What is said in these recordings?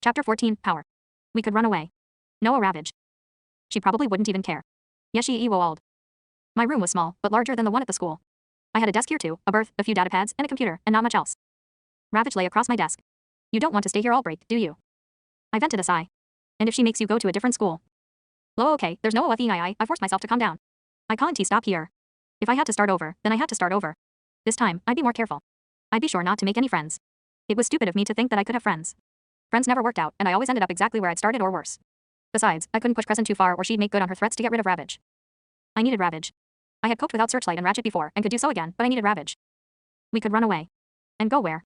Chapter 14, Power. We could run away. No, a ravage. She probably wouldn't even care. Yes, she old. My room was small, but larger than the one at the school. I had a desk here too, a berth, a few data pads, and a computer, and not much else. Ravage lay across my desk. You don't want to stay here all break, do you? I vented a sigh. And if she makes you go to a different school? Lo, okay, there's no I forced myself to calm down. I can't stop here. If I had to start over, then I had to start over. This time, I'd be more careful. I'd be sure not to make any friends. It was stupid of me to think that I could have friends. Friends never worked out, and I always ended up exactly where I'd started or worse. Besides, I couldn't push Crescent too far or she'd make good on her threats to get rid of Ravage. I needed Ravage. I had coped without Searchlight and Ratchet before, and could do so again, but I needed Ravage. We could run away. And go where?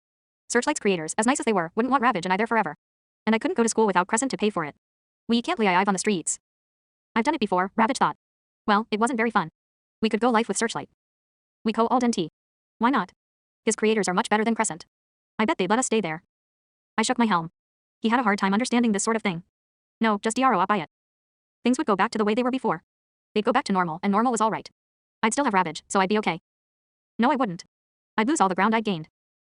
Searchlight's creators, as nice as they were, wouldn't want Ravage and I there forever. And I couldn't go to school without Crescent to pay for it. We can't live on the streets. I've done it before, Ravage thought. Well, it wasn't very fun. We could go life with Searchlight. We co-Ald-NT. Why not? His creators are much better than Crescent. I bet they'd let us stay there. I shook my helm. He had a hard time understanding this sort of thing. No, just DRO up by it. Things would go back to the way they were before. They'd go back to normal, and normal was alright. I'd still have Ravage, so I'd be okay. No, I wouldn't. I'd lose all the ground I'd gained.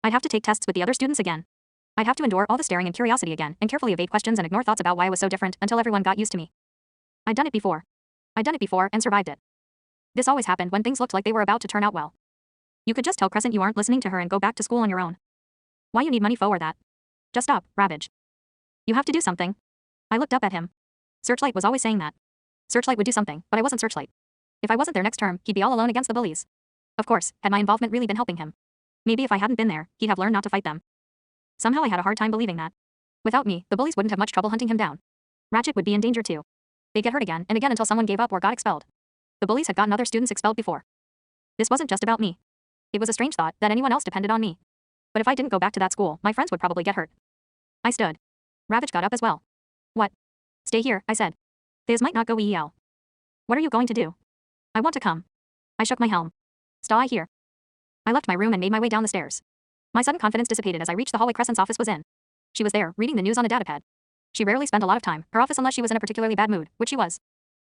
I'd have to take tests with the other students again. I'd have to endure all the staring and curiosity again, and carefully evade questions and ignore thoughts about why I was so different until everyone got used to me. I'd done it before. I'd done it before and survived it. This always happened when things looked like they were about to turn out well. You could just tell Crescent you aren't listening to her and go back to school on your own. Why you need money for that? Just stop, Ravage. You have to do something. I looked up at him. Searchlight was always saying that. Searchlight would do something, but I wasn't Searchlight. If I wasn't there next term, he'd be all alone against the bullies. Of course, had my involvement really been helping him? Maybe if I hadn't been there, he'd have learned not to fight them. Somehow I had a hard time believing that. Without me, the bullies wouldn't have much trouble hunting him down. Ratchet would be in danger too. They'd get hurt again and again until someone gave up or got expelled. The bullies had gotten other students expelled before. This wasn't just about me. It was a strange thought that anyone else depended on me. But if I didn't go back to that school, my friends would probably get hurt. I stood. Ravage got up as well. What? Stay here, I said. These might not go EL. What are you going to do? I want to come. I shook my helm. Stay here. I left my room and made my way down the stairs. My sudden confidence dissipated as I reached the hallway Crescent's office was in. She was there, reading the news on a datapad. She rarely spent a lot of time, her office unless she was in a particularly bad mood, which she was.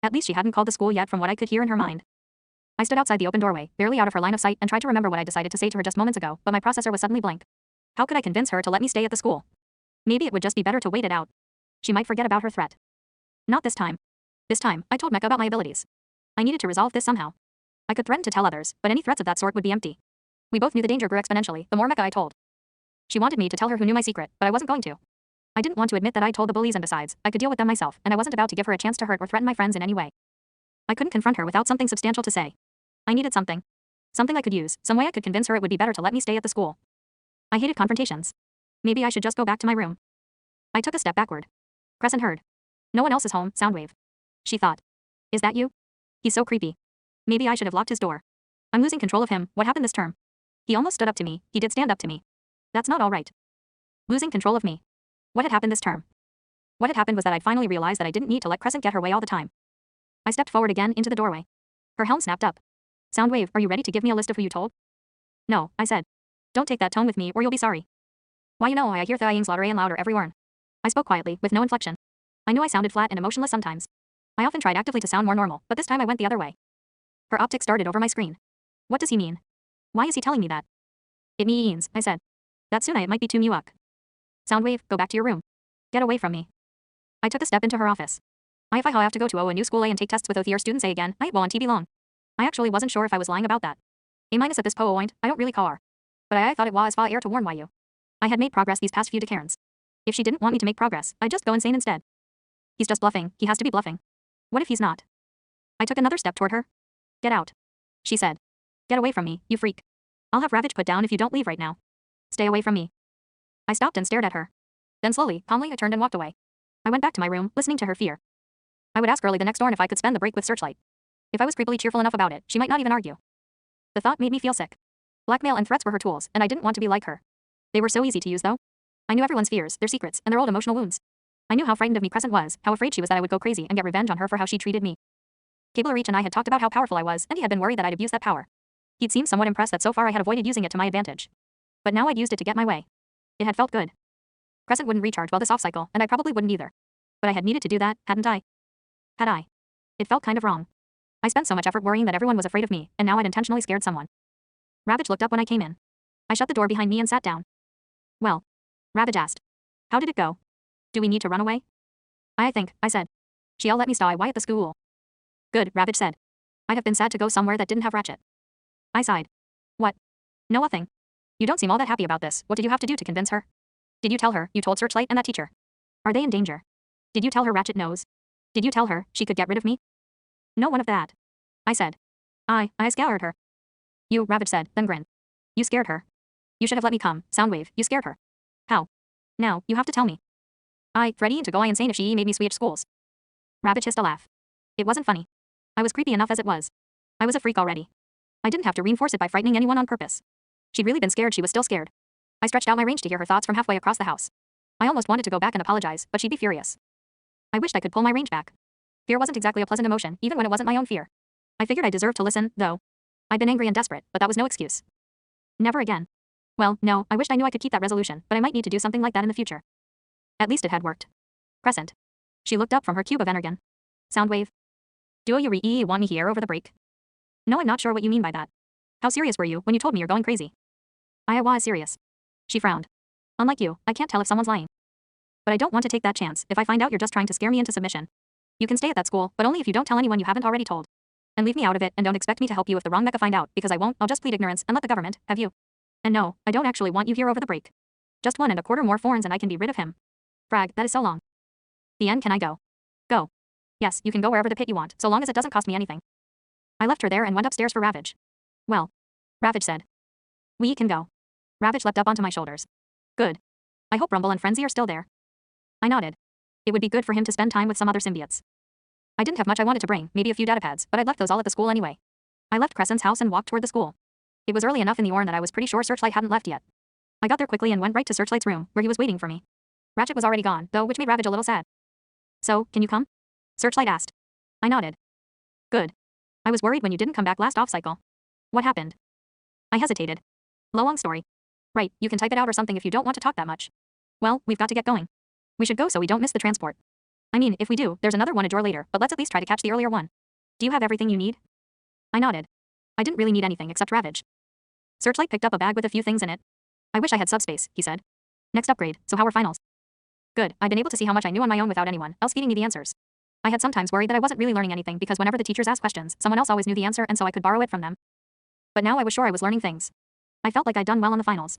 At least she hadn't called the school yet from what I could hear in her mind. I stood outside the open doorway, barely out of her line of sight, and tried to remember what I decided to say to her just moments ago, but my processor was suddenly blank. How could I convince her to let me stay at the school? Maybe it would just be better to wait it out. She might forget about her threat. Not this time. This time, I told Mecha about my abilities. I needed to resolve this somehow. I could threaten to tell others, but any threats of that sort would be empty. We both knew the danger grew exponentially, the more Mecha I told. She wanted me to tell her who knew my secret, but I wasn't going to. I didn't want to admit that I told the bullies, and besides, I could deal with them myself, and I wasn't about to give her a chance to hurt or threaten my friends in any way. I couldn't confront her without something substantial to say. I needed something. Something I could use, some way I could convince her it would be better to let me stay at the school. I hated confrontations. Maybe I should just go back to my room. I took a step backward. Crescent heard. No one else is home, Soundwave. She thought. Is that you? He's so creepy. Maybe I should have locked his door. I'm losing control of him, what happened this term? He almost stood up to me, he did stand up to me. That's not all right. Losing control of me. What had happened this term? What had happened was that I'd finally realized that I didn't need to let Crescent get her way all the time. I stepped forward again into the doorway. Her helm snapped up. Soundwave, are you ready to give me a list of who you told? No, I said. Don't take that tone with me or you'll be sorry. Why you know I hear things louder and louder every word. I spoke quietly, with no inflection. I knew I sounded flat and emotionless sometimes. I often tried actively to sound more normal, but this time I went the other way. Her optics darted over my screen. What does he mean? Why is he telling me that? It means, I said. That soon it might be too much. Soundwave, go back to your room. Get away from me. I took a step into her office. If I have to go to a new school and take tests with OTR students again, I won't be long. I actually wasn't sure if I was lying about that. A- at this point, I don't really care. But I thought it was far air to warn you. I had made progress these past few decades. If she didn't want me to make progress, I'd just go insane instead. He's just bluffing, he has to be bluffing. What if he's not? I took another step toward her. Get out. She said. Get away from me, you freak. I'll have Ravage put down if you don't leave right now. Stay away from me. I stopped and stared at her. Then slowly, calmly I turned and walked away. I went back to my room, listening to her fear. I would ask early the next dawn if I could spend the break with Searchlight. If I was creepily cheerful enough about it, she might not even argue. The thought made me feel sick. Blackmail and threats were her tools, and I didn't want to be like her. They were so easy to use though. I knew everyone's fears, their secrets, and their old emotional wounds. I knew how frightened of me Crescent was, how afraid she was that I would go crazy and get revenge on her for how she treated me. Cable Reach and I had talked about how powerful I was, and he had been worried that I'd abuse that power. He'd seemed somewhat impressed that so far I had avoided using it to my advantage. But now I'd used it to get my way. It had felt good. Crescent wouldn't recharge well this off cycle, and I probably wouldn't either. But I had needed to do that, hadn't I? Had I? It felt kind of wrong. I spent so much effort worrying that everyone was afraid of me, and now I'd intentionally scared someone. Ravage looked up when I came in. I shut the door behind me and sat down. Well, Ravage asked. How did it go? Do we need to run away? I think, I said. She'll let me stay at the school. Good, Ravage said. I'd have been sad to go somewhere that didn't have Ratchet. I sighed. What? No, nothing. You don't seem all that happy about this. What did you have to do to convince her? Did you tell her you told Searchlight and that teacher? Are they in danger? Did you tell her Ratchet knows? Did you tell her she could get rid of me? No one of that. I said. I scared her. You, Ravage said, then grinned. You scared her. You should have let me come, Soundwave, you scared her. How? Now, you have to tell me. Ready to go insane if she made me switch schools. Ravage hissed a laugh. It wasn't funny. I was creepy enough as it was. I was a freak already. I didn't have to reinforce it by frightening anyone on purpose. She'd really been scared, she was still scared. I stretched out my range to hear her thoughts from halfway across the house. I almost wanted to go back and apologize, but she'd be furious. I wished I could pull my range back. Fear wasn't exactly a pleasant emotion, even when it wasn't my own fear. I figured I deserved to listen, though. I'd been angry and desperate, but that was no excuse. Never again. Well, no, I wished I knew I could keep that resolution, but I might need to do something like that in the future. At least it had worked. Crescent. She looked up from her cube of energon. Soundwave. Do you really want me here over the break? No, I'm not sure what you mean by that. How serious were you when you told me you're going crazy? I was serious. She frowned. Unlike you, I can't tell if someone's lying. But I don't want to take that chance if I find out you're just trying to scare me into submission. You can stay at that school, but only if you don't tell anyone you haven't already told. And leave me out of it and don't expect me to help you if the wrong mecha find out, because I won't, I'll just plead ignorance and let the government have you. And no, I don't actually want you here over the break. Just 1.25 more forns and I can be rid of him. Frag, that is so long. The end, can I go? Go. Yes, you can go wherever the pit you want, so long as it doesn't cost me anything. I left her there and went upstairs for Ravage. Well. Ravage said. We can go. Ravage leapt up onto my shoulders. Good. I hope Rumble and Frenzy are still there. I nodded. It would be good for him to spend time with some other symbiotes. I didn't have much I wanted to bring, maybe a few datapads, but I'd left those all at the school anyway. I left Crescent's house and walked toward the school. It was early enough in the Orn that I was pretty sure Searchlight hadn't left yet. I got there quickly and went right to Searchlight's room, where he was waiting for me. Ratchet was already gone, though, which made Ravage a little sad. So, can you come? Searchlight asked. I nodded. Good. I was worried when you didn't come back last off-cycle. What happened? I hesitated. Long story. Right, you can type it out or something if you don't want to talk that much. Well, we've got to get going. We should go so we don't miss the transport. I mean, if we do, there's another one a drawer later, but let's at least try to catch the earlier one. Do you have everything you need? I nodded. I didn't really need anything except Ravage. Searchlight picked up a bag with a few things in it. I wish I had subspace, he said. Next upgrade, so how are finals? Good, I'd been able to see how much I knew on my own without anyone else feeding me the answers. I had sometimes worried that I wasn't really learning anything because whenever the teachers asked questions, someone else always knew the answer and so I could borrow it from them. But now I was sure I was learning things. I felt like I'd done well on the finals.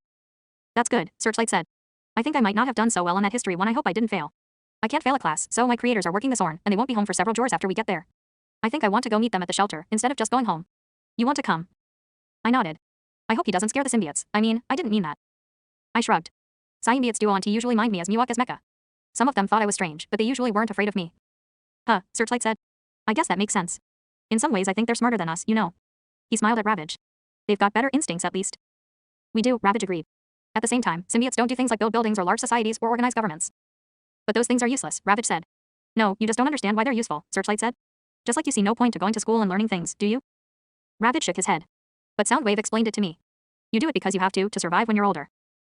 That's good, Searchlight said. I think I might not have done so well on that history one. I hope I didn't fail. I can't fail a class, so my creators are working this Orn, and they won't be home for several drawers after we get there. I think I want to go meet them at the shelter, instead of just going home. You want to come? I nodded. I hope he doesn't scare the symbiotes. I mean, I didn't mean that. I shrugged. Symbiotes duo on T usually mind me as Miwok as mecha. Some of them thought I was strange, but they usually weren't afraid of me. Huh, Searchlight said. I guess that makes sense. In some ways I think they're smarter than us, you know. He smiled at Ravage. They've got better instincts at least. We do, Ravage agreed. At the same time, symbiotes don't do things like build buildings or large societies or organize governments. But those things are useless, Ravage said. No, you just don't understand why they're useful, Searchlight said. Just like you see no point to going to school and learning things, do you? Ravage shook his head. But Soundwave explained it to me. You do it because you have to survive when you're older.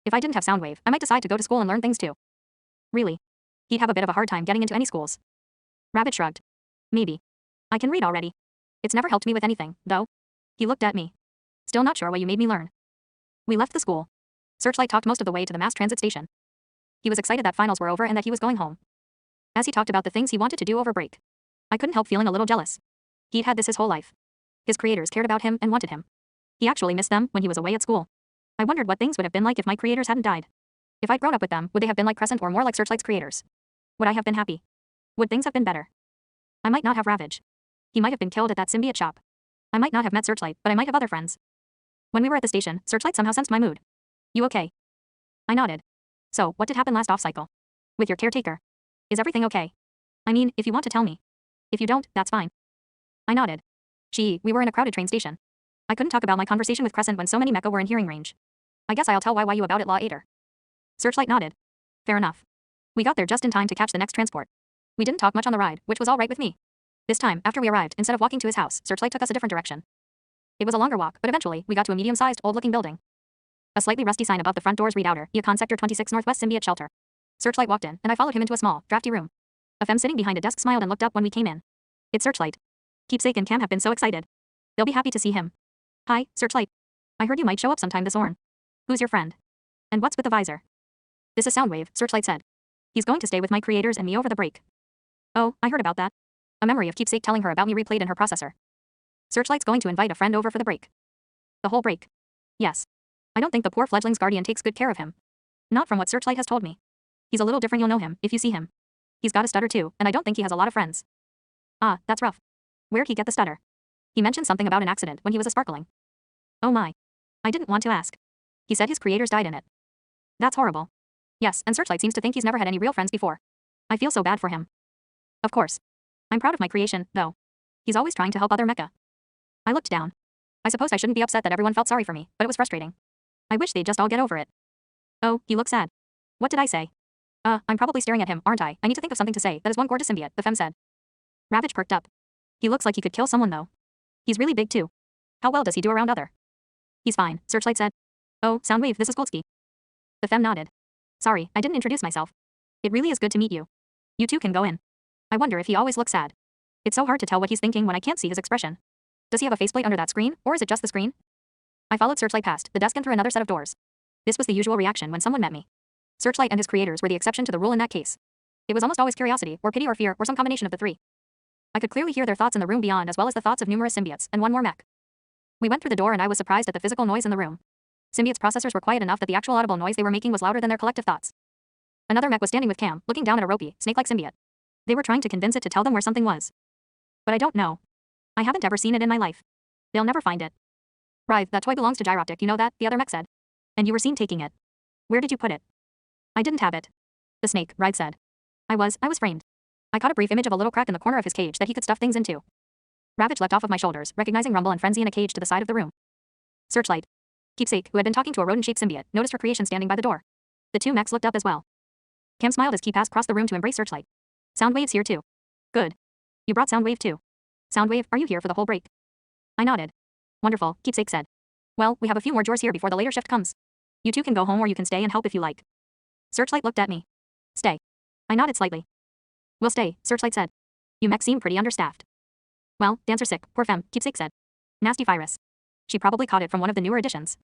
If I didn't have Soundwave, I might decide to go to school and learn things too. Really? He'd have a bit of a hard time getting into any schools. Ravage shrugged. Maybe. I can read already. It's never helped me with anything, though. He looked at me. Still not sure what you made me learn. We left the school. Searchlight talked most of the way to the mass transit station. He was excited that finals were over and that he was going home. As he talked about the things he wanted to do over break, I couldn't help feeling a little jealous. He'd had this his whole life. His creators cared about him and wanted him. He actually missed them when he was away at school. I wondered what things would have been like if my creators hadn't died. If I'd grown up with them, would they have been like Crescent or more like Searchlight's creators? Would I have been happy? Would things have been better? I might not have Ravage. He might have been killed at that symbiote shop. I might not have met Searchlight, but I might have other friends. When we were at the station, Searchlight somehow sensed my mood. You okay? I nodded. So, what did happen last off-cycle? With your caretaker? Is everything okay? I mean, if you want to tell me. If you don't, that's fine. I nodded. Gee, we were in a crowded train station. I couldn't talk about my conversation with Crescent when so many mecha were in hearing range. I guess I'll tell you about it later. Searchlight nodded. Fair enough. We got there just in time to catch the next transport. We didn't talk much on the ride, which was all right with me. This time, after we arrived, instead of walking to his house, Searchlight took us a different direction. It was a longer walk, but eventually, we got to a medium-sized, old-looking building. A slightly rusty sign above the front doors read outer, Econ Sector 26 Northwest Symbiote Shelter. Searchlight walked in, and I followed him into a small, drafty room. A femme sitting behind a desk smiled and looked up when we came in. It's Searchlight. Keepsake and Cam have been so excited. They'll be happy to see him. Hi, Searchlight. I heard you might show up sometime this Orn. Who's your friend? And what's with the visor? This is Soundwave, Searchlight said. He's going to stay with my creators and me over the break. Oh, I heard about that. A memory of Keepsake telling her about me replayed in her processor. Searchlight's going to invite a friend over for the break. The whole break. Yes. I don't think the poor fledgling's guardian takes good care of him. Not from what Searchlight has told me. He's a little different, you'll know him if you see him. He's got a stutter too, and I don't think he has a lot of friends. Ah, that's rough. Where'd he get the stutter? He mentioned something about an accident when he was a sparkling. Oh my. I didn't want to ask. He said his creators died in it. That's horrible. Yes, and Searchlight seems to think he's never had any real friends before. I feel so bad for him. Of course. I'm proud of my creation, though. He's always trying to help other mecha. I looked down. I suppose I shouldn't be upset that everyone felt sorry for me, but it was frustrating. I wish they'd just all get over it. Oh, he looks sad. What did I say? I'm probably staring at him, aren't I? I need to think of something to say. That is one gorgeous symbiote, the femme said. Ravage perked up. He looks like he could kill someone though. He's really big too. How well does he do around other? He's fine, Searchlight said. Oh, Soundwave, this is Goldsky. The femme nodded. Sorry, I didn't introduce myself. It really is good to meet you. You two can go in. I wonder if he always looks sad. It's so hard to tell what he's thinking when I can't see his expression. Does he have a faceplate under that screen, or is it just the screen? I followed Searchlight past the desk and through another set of doors. This was the usual reaction when someone met me. Searchlight and his creators were the exception to the rule in that case. It was almost always curiosity, or pity or fear, or some combination of the three. I could clearly hear their thoughts in the room beyond as well as the thoughts of numerous symbiotes, and one more mech. We went through the door and I was surprised at the physical noise in the room. Symbiotes' processors were quiet enough that the actual audible noise they were making was louder than their collective thoughts. Another mech was standing with Cam, looking down at a ropey, snake-like symbiote. They were trying to convince it to tell them where something was. But I don't know. I haven't ever seen it in my life. They'll never find it. Writhe, that toy belongs to Gyroptic, you know that? The other mech said. And you were seen taking it. Where did you put it? I didn't have it. The snake, Writhe said. I was framed. I caught a brief image of a little crack in the corner of his cage that he could stuff things into. Ravage leapt off of my shoulders, recognizing Rumble and Frenzy in a cage to the side of the room. Searchlight. Keepsake, who had been talking to a rodent-shaped symbiote, noticed her creation standing by the door. The two mechs looked up as well. Cam smiled as Key passed across the room to embrace Searchlight. Soundwave's here too. Good. You brought Soundwave too. Soundwave, are you here for the whole break? I nodded. Wonderful, Keepsake said. Well, we have a few more chores here before the later shift comes. You two can go home or you can stay and help if you like. Searchlight looked at me. Stay. I nodded slightly. We'll stay, Searchlight said. You mechs seem pretty understaffed. Well, Dancer sick, poor femme, Keepsake said. Nasty virus. She probably caught it from one of the newer editions.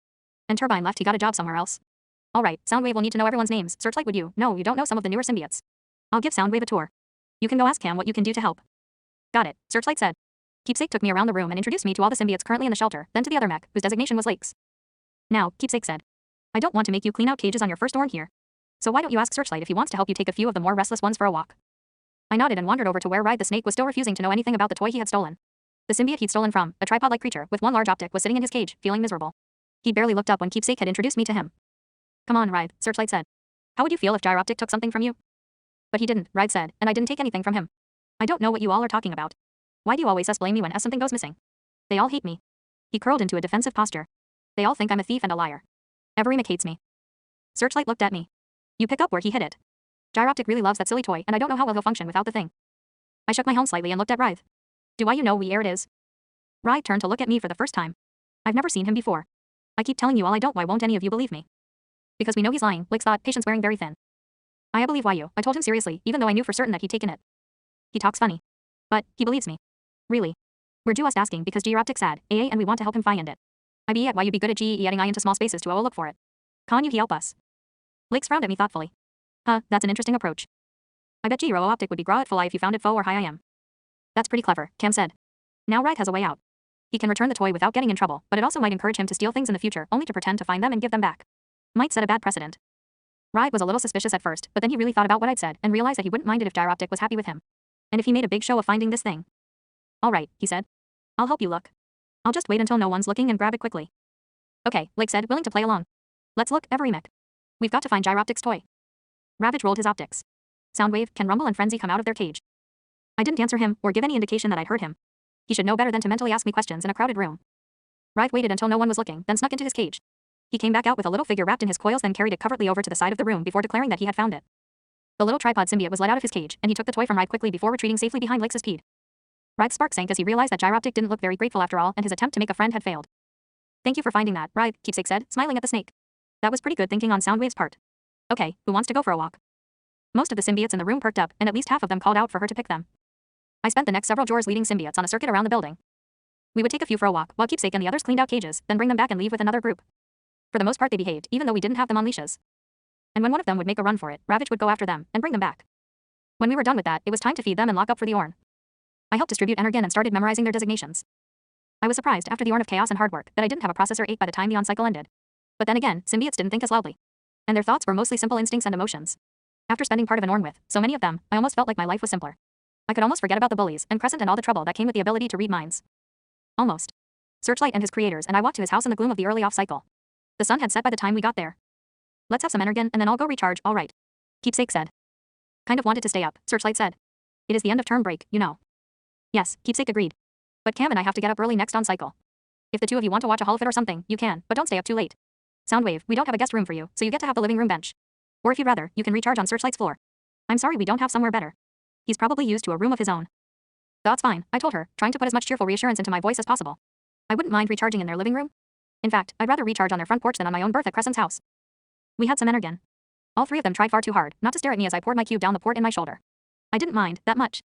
And Turbine left, he got a job somewhere else. Alright, Soundwave will need to know everyone's names. Searchlight, would you? No, you don't know some of the newer symbiotes. I'll give Soundwave a tour. You can go ask Cam what you can do to help. Got it, Searchlight said. Keepsake took me around the room and introduced me to all the symbiotes currently in the shelter, then to the other mech, whose designation was Lakes. Now, Keepsake said. I don't want to make you clean out cages on your first dorm here. So why don't you ask Searchlight if he wants to help you take a few of the more restless ones for a walk? I nodded and wandered over to where Ride the snake was still refusing to know anything about the toy he had stolen. The symbiote he'd stolen from, a tripod-like creature with one large optic, was sitting in his cage, feeling miserable. He barely looked up when Keepsake had introduced me to him. Come on, Ride, Searchlight said. How would you feel if Gyroptic took something from you? But he didn't, Ride said, and I didn't take anything from him. I don't know what you all are talking about. Why do you always blame me when something goes missing? They all hate me. He curled into a defensive posture. They all think I'm a thief and a liar. Every mech hates me. Searchlight looked at me. You pick up where he hid it. Gyroptic really loves that silly toy, and I don't know how well he'll function without the thing. I shook my helm slightly and looked at Writhe. Do you know where it is? Writhe turned to look at me for the first time. I've never seen him before. I keep telling you all I don't, why won't any of you believe me? Because we know he's lying, Blix thought, patience wearing very thin. I believe why you, I told him seriously, even though I knew for certain that he'd taken it. He talks funny. But, he believes me. Really. We're just asking because Gyroptic's sad, AA, and we want to help him find it. I be at why you be good at GE adding I into small spaces to look for it. Can't you help us? Blix frowned at me thoughtfully. Huh, that's an interesting approach. I bet Giro Optic would be gra at full I if you found it fo or high I am. That's pretty clever, Cam said. Now Writhe has a way out. He can return the toy without getting in trouble, but it also might encourage him to steal things in the future, only to pretend to find them and give them back. Might set a bad precedent. Writhe was a little suspicious at first, but then he really thought about what I'd said and realized that he wouldn't mind it if Gyroptic was happy with him. And if he made a big show of finding this thing. Alright, he said. I'll help you look. I'll just wait until no one's looking and grab it quickly. Okay, Lake said, willing to play along. Let's look, every mech. We've got to find Gyroptic's toy. Ravage rolled his optics. Soundwave, can Rumble and Frenzy come out of their cage? I didn't answer him, or give any indication that I'd heard him. He should know better than to mentally ask me questions in a crowded room. Writhe waited until no one was looking, then snuck into his cage. He came back out with a little figure wrapped in his coils, then carried it covertly over to the side of the room before declaring that he had found it. The little tripod symbiote was let out of his cage, and he took the toy from Writhe quickly before retreating safely behind Lake's speed. Writhe's spark sank as he realized that Gyroptic didn't look very grateful after all, and his attempt to make a friend had failed. Thank you for finding that, Writhe, Keepsake said, smiling at the snake. That was pretty good thinking on Soundwave's part. Okay, who wants to go for a walk? Most of the symbiotes in the room perked up, and at least half of them called out for her to pick them. I spent the next several drawers leading symbiotes on a circuit around the building. We would take a few for a walk, while Keepsake and the others cleaned out cages, then bring them back and leave with another group. For the most part they behaved, even though we didn't have them on leashes. and when one of them would make a run for it, Ravage would go after them and bring them back. When we were done with that, it was time to feed them and lock up for the Orn. I helped distribute Energon and started memorizing their designations. I was surprised after the Orn of Chaos and hard work that I didn't have a processor 8 by the time the on-cycle ended. But then again, symbiotes didn't think as loudly. And their thoughts were mostly simple instincts and emotions. After spending part of an Orn with so many of them, I almost felt like my life was simpler. I could almost forget about the bullies and Crescent and all the trouble that came with the ability to read minds. Almost. Searchlight and his creators and I walked to his house in the gloom of the early off-cycle. The sun had set by the time we got there. Let's have some Energon and then I'll go recharge, all right. Keepsake said. Kind of wanted to stay up, Searchlight said. It is the end of term break, you know. Yes, Keepsake agreed. But Cam and I have to get up early next on cycle. If the two of you want to watch a holofit or something, you can, but don't stay up too late. Soundwave, we don't have a guest room for you, so you get to have the living room bench. Or if you'd rather, you can recharge on Searchlight's floor. I'm sorry we don't have somewhere better. He's probably used to a room of his own. That's fine, I told her, trying to put as much cheerful reassurance into my voice as possible. I wouldn't mind recharging in their living room. In fact, I'd rather recharge on their front porch than on my own berth at Crescent's house. We had some Energon. All three of them tried far too hard not to stare at me as I poured my cube down the port in my shoulder. I didn't mind that much.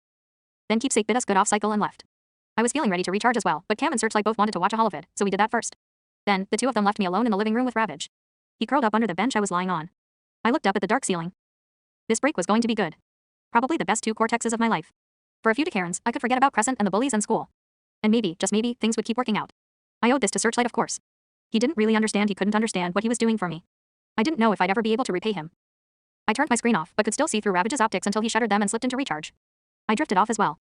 Then Keepsake bid us good off cycle and left. I was feeling ready to recharge as well, but Cam and Searchlight both wanted to watch a holovid, so we did that first. Then, the two of them left me alone in the living room with Ravage. He curled up under the bench I was lying on. I looked up at the dark ceiling. This break was going to be good. Probably the best 2 cortexes of my life. For a few Decarons, I could forget about Crescent and the bullies and school. And maybe, just maybe, things would keep working out. I owed this to Searchlight, of course. He didn't really understand he couldn't understand what he was doing for me. I didn't know if I'd ever be able to repay him. I turned my screen off, but could still see through Ravage's optics until he shuttered them and slipped into recharge. I drifted off as well.